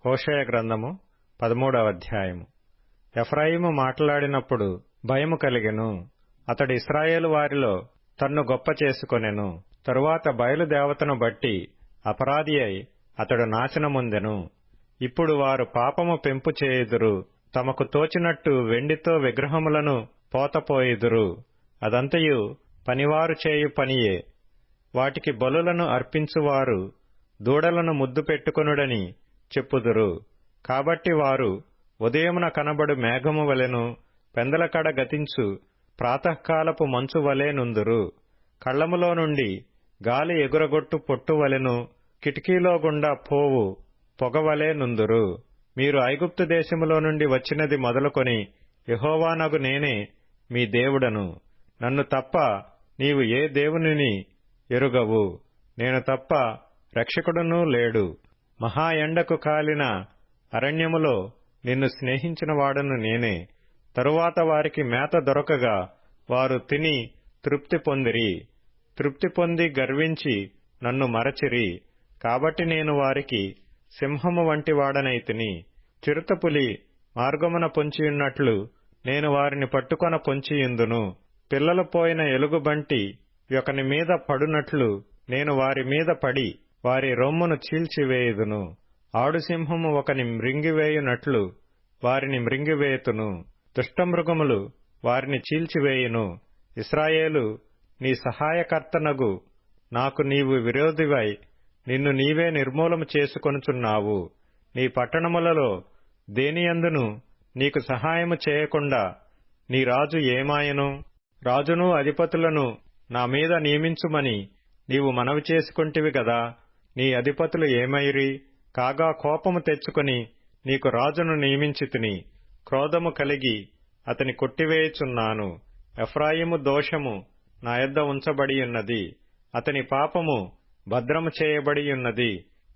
హోషేయ గ్రంథము 13వ అధ్యాయము. ఎఫ్రాయిము మాట్లాడినప్పుడు భయము కలిగెను. అతడు ఇశ్రాయేలు వారిలో తన్ను గొప్ప చేసుకొనెను. తరువాత బయలుదేవతను బట్టి అపరాధి అయి అతడు నాశనముందెను. ఇప్పుడు వారు పాపము పెంపు చేయుదురు. తమకు తోచినట్టు వెండితో విగ్రహములను పోతపోయుదురు. అదంతయు పనివారు చేయు పనియే. వాటికి బలులను అర్పించువారు దూడలను ముద్దు పెట్టుకొనుడని చెప్పుదురు. కాబట్టి వారు ఉదయమున కనబడు మేఘము వలెను, పెందలకడ గతించు ప్రాతఃకాలపు మంచు వలె నుందురు. కళ్లములో నుండి గాలి ఎగురగొట్టు పొట్టు వలెను, కిటికీలో గుండా పోవు పొగవలే నుందురు. మీరు ఐగుప్తు దేశములో నుండి వచ్చినది మొదలుకొని యెహోవానగు నేనే మీ దేవుడను. నన్ను తప్ప నీవు ఏ దేవునిని ఎరుగవు. నేను తప్ప రక్షకుడునూ లేడు. మహా ఎండకు కాలిన అరణ్యములో నిన్ను స్నేహించిన వాడను నేనే. తరువాత వారికి మేత దొరకగా వారు తిని తృప్తి పొందిరి. తృప్తి పొంది గర్వించి నన్ను మరచిరి. కాబట్టి నేను వారికి సింహము వంటి వాడనైతిని. చిరుతపులి మార్గమున పొంచియున్నట్లు నేను వారిని పట్టుకొన పొంచియుందును. పిల్లలు పోయిన ఎలుగుబంటి ఒకని మీద పడునట్లు నేను వారి మీద పడి వారి రొమ్మును చీల్చివేయుదును. ఆడుసింహము ఒకని మృంగివేయునట్లు వారిని మృంగివేయుతును. దుష్టమృగములు వారిని చీల్చివేయును. ఇశ్రాయేలు, నీ సహాయకర్తనగు నాకు నీవు విరోధివై నిన్ను నీవే నిర్మూలము చేసుకొనుచున్నావు. నీ పట్టణములలో దేనియందును నీకు సహాయము చేయకుండా నీ రాజు ఏమాయను? రాజును అధిపతులను నా మీద నియమించుమని నీవు మనవి చేసుకొంటివి గదా. నీ అధిపతులు ఏమైరి? కాగా కోపము తెచ్చుకొని నీకు రాజును నియమించితిని. క్రోధము కలిగి అతని కొట్టివేయుచున్నాను. ఎఫ్రాయిము దోషము నా యొద్ద ఉంచబడియున్నది. అతని పాపము భద్రము చేయబడియున్నది.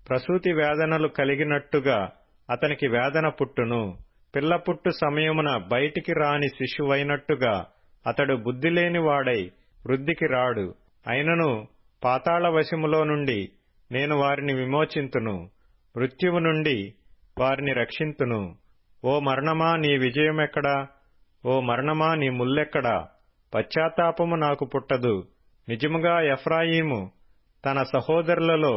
ప్రసూతి వేదనలు కలిగినట్టుగా అతనికి వేదన పుట్టును. పిల్ల పుట్టు సమయమున బయటికి రాని శిశువైనట్టుగా అతడు బుద్ధిలేని వాడై వృద్ధికి రాడు. అయినను పాతాళ వశములో నుండి నేను వారిని విమోచింతును. మృత్యువు నుండి వారిని రక్షింతును. ఓ మరణమా, నీ విజయమెక్కడా? ఓ మరణమా, నీ ముల్లెక్కడా? పశ్చాత్తాపము నాకు పుట్టదు. నిజముగా ఎఫ్రాయిము తన సహోదరులలో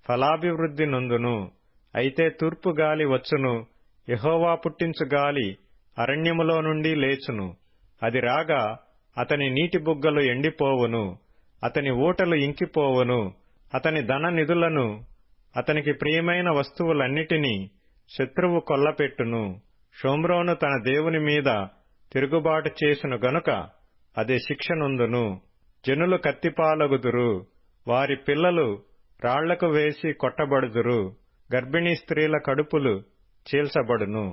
ఫలాభివృద్ధి నొందును. అయితే తూర్పు గాలి వచ్చును, యెహోవా పుట్టించు గాలి అరణ్యములో నుండి లేచును. అది రాగా అతని నీటి బుగ్గలు ఎండిపోవును, అతని ఊటలు ఇంకిపోవును. అతని ధన నిధులను, అతనికి ప్రియమైన వస్తువులన్నిటినీ శత్రువు కొల్లపెట్టును. షోమ్రోను తన దేవుని మీద తిరుగుబాటు చేసును గనుక అది శిక్ష నొందును. జనులు కత్తిపాలగుదురు. వారి పిల్లలు రాళ్లకు వేసి కొట్టబడుదురు. గర్భిణీ స్త్రీల కడుపులు చీల్చబడును.